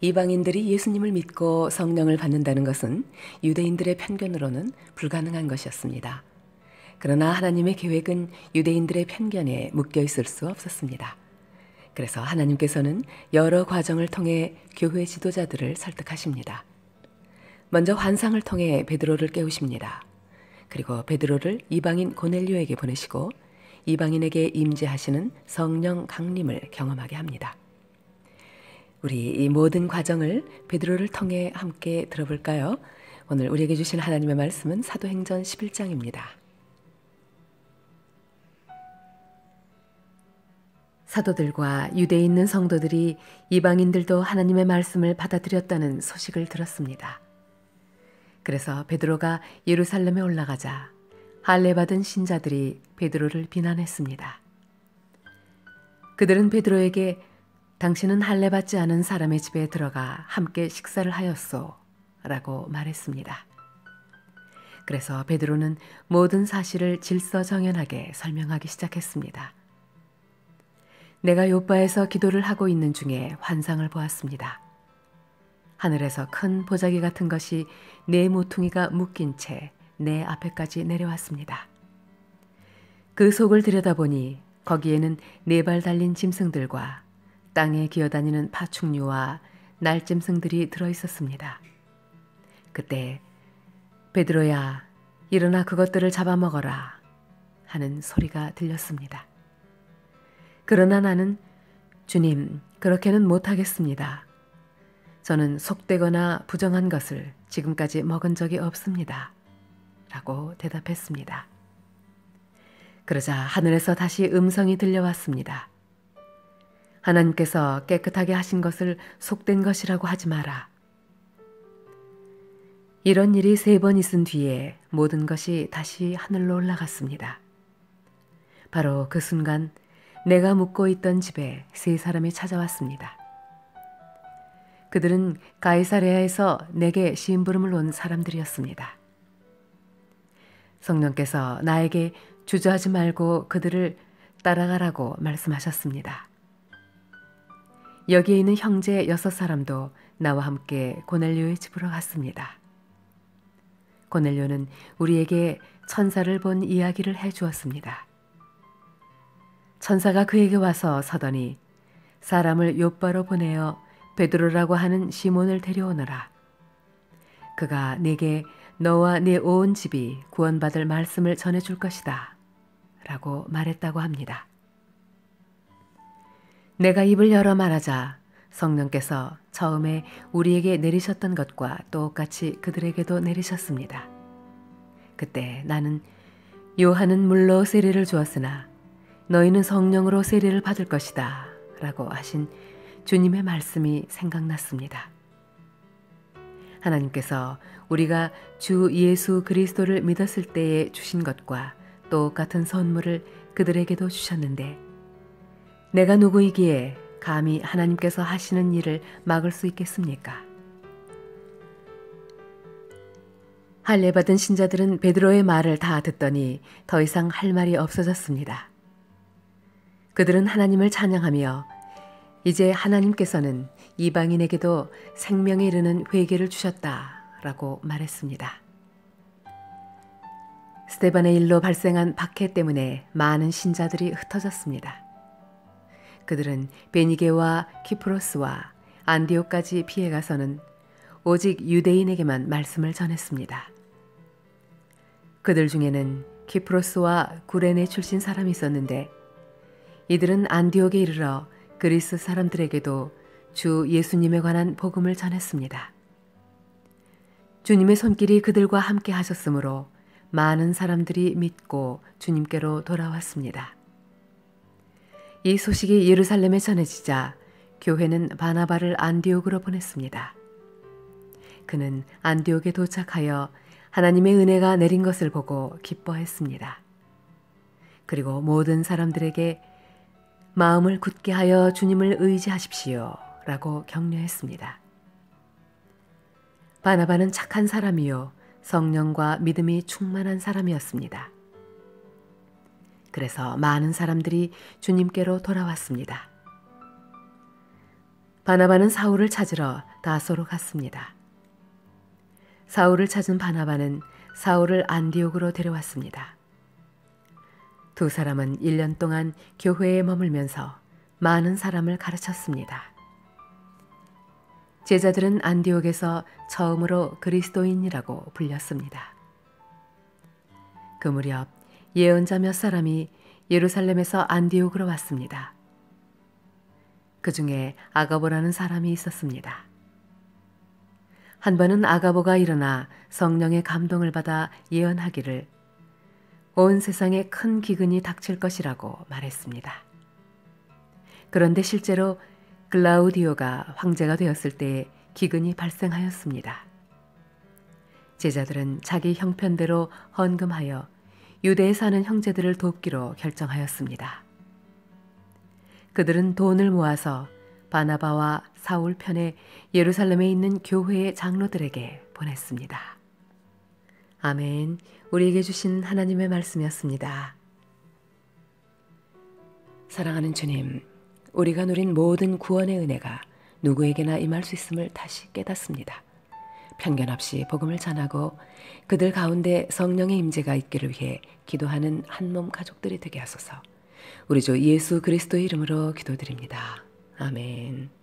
이방인들이 예수님을 믿고 성령을 받는다는 것은 유대인들의 편견으로는 불가능한 것이었습니다. 그러나 하나님의 계획은 유대인들의 편견에 묶여 있을 수 없었습니다. 그래서 하나님께서는 여러 과정을 통해 교회 지도자들을 설득하십니다. 먼저 환상을 통해 베드로를 깨우십니다. 그리고 베드로를 이방인 고넬료에게 보내시고 이방인에게 임재하시는 성령 강림을 경험하게 합니다. 우리 이 모든 과정을 베드로를 통해 함께 들어볼까요? 오늘 우리에게 주신 하나님의 말씀은 사도행전 11장입니다. 사도들과 유대에 있는 성도들이 이방인들도 하나님의 말씀을 받아들였다는 소식을 들었습니다. 그래서 베드로가 예루살렘에 올라가자 할례받은 신자들이 베드로를 비난했습니다. 그들은 베드로에게 당신은 할례받지 않은 사람의 집에 들어가 함께 식사를 하였소 라고 말했습니다. 그래서 베드로는 모든 사실을 질서정연하게 설명하기 시작했습니다. 내가 요바에서 기도를 하고 있는 중에 환상을 보았습니다. 하늘에서 큰 보자기 같은 것이 네 모퉁이가 묶인 채 내 앞에까지 내려왔습니다. 그 속을 들여다보니 거기에는 네 발 달린 짐승들과 땅에 기어다니는 파충류와 날짐승들이 들어있었습니다. 그때 베드로야 일어나 그것들을 잡아먹어라 하는 소리가 들렸습니다. 그러나 나는 주님 그렇게는 못하겠습니다. 저는 속되거나 부정한 것을 지금까지 먹은 적이 없습니다. 라고 대답했습니다. 그러자 하늘에서 다시 음성이 들려왔습니다. 하나님께서 깨끗하게 하신 것을 속된 것이라고 하지 마라. 이런 일이 3번 있은 뒤에 모든 것이 다시 하늘로 올라갔습니다. 바로 그 순간 내가 묵고 있던 집에 3사람이 찾아왔습니다. 그들은 가이사랴에서 내게 심부름을 온 사람들이었습니다. 성령께서 나에게 주저하지 말고 그들을 따라가라고 말씀하셨습니다. 여기에 있는 형제 6사람도 나와 함께 고넬료의 집으로 갔습니다. 고넬료는 우리에게 천사를 본 이야기를 해주었습니다. 천사가 그에게 와서 서더니 사람을 요바로 보내어 베드로라고 하는 시몬을 데려오너라. 그가 네게 너와 네 온 집이 구원받을 말씀을 전해줄 것이다. 라고 말했다고 합니다. 내가 입을 열어 말하자 성령께서 처음에 우리에게 내리셨던 것과 똑같이 그들에게도 내리셨습니다. 그때 나는 요한은 물로 세례를 주었으나 너희는 성령으로 세례를 받을 것이다. 라고 하신 주님의 말씀이 생각났습니다. 하나님께서 우리가 주 예수 그리스도를 믿었을 때에 주신 것과 똑같은 선물을 그들에게도 주셨는데 내가 누구이기에 감히 하나님께서 하시는 일을 막을 수 있겠습니까? 할례받은 신자들은 베드로의 말을 다 듣더니 더 이상 할 말이 없어졌습니다. 그들은 하나님을 찬양하며 이제 하나님께서는 이방인에게도 생명에 이르는 회개를 주셨다라고 말했습니다. 스데반의 일로 발생한 박해 때문에 많은 신자들이 흩어졌습니다. 그들은 베니게와 키프로스와 안디옥까지 피해가서는 오직 유대인에게만 말씀을 전했습니다. 그들 중에는 키프로스와 구레네 출신 사람이 있었는데 이들은 안디옥에 이르러 그리스 사람들에게도 주 예수님에 관한 복음을 전했습니다. 주님의 손길이 그들과 함께 하셨으므로 많은 사람들이 믿고 주님께로 돌아왔습니다. 이 소식이 예루살렘에 전해지자 교회는 바나바를 안디옥으로 보냈습니다. 그는 안디옥에 도착하여 하나님의 은혜가 내린 것을 보고 기뻐했습니다. 그리고 모든 사람들에게 마음을 굳게 하여 주님을 의지하십시오 라고 격려했습니다. 바나바는 착한 사람이요 성령과 믿음이 충만한 사람이었습니다. 그래서 많은 사람들이 주님께로 돌아왔습니다. 바나바는 사울을 찾으러 다소로 갔습니다. 사울을 찾은 바나바는 사울을 안디옥으로 데려왔습니다. 두 사람은 1년 동안 교회에 머물면서 많은 사람을 가르쳤습니다. 제자들은 안디옥에서 처음으로 그리스도인이라고 불렸습니다. 그 무렵 예언자 몇 사람이 예루살렘에서 안디옥으로 왔습니다. 그 중에 아가보라는 사람이 있었습니다. 한 번은 아가보가 일어나 성령의 감동을 받아 예언하기를 온 세상에 큰 기근이 닥칠 것이라고 말했습니다. 그런데 실제로 글라우디오가 황제가 되었을 때에 기근이 발생하였습니다. 제자들은 자기 형편대로 헌금하여 유대에 사는 형제들을 돕기로 결정하였습니다. 그들은 돈을 모아서 바나바와 사울 편에 예루살렘에 있는 교회의 장로들에게 보냈습니다. 아멘. 우리에게 주신 하나님의 말씀이었습니다. 사랑하는 주님, 우리가 누린 모든 구원의 은혜가 누구에게나 임할 수 있음을 다시 깨닫습니다. 편견 없이 복음을 전하고 그들 가운데 성령의 임재가 있기를 위해 기도하는 한몸 가족들이 되게 하소서. 우리 주 예수 그리스도의 이름으로 기도드립니다. 아멘.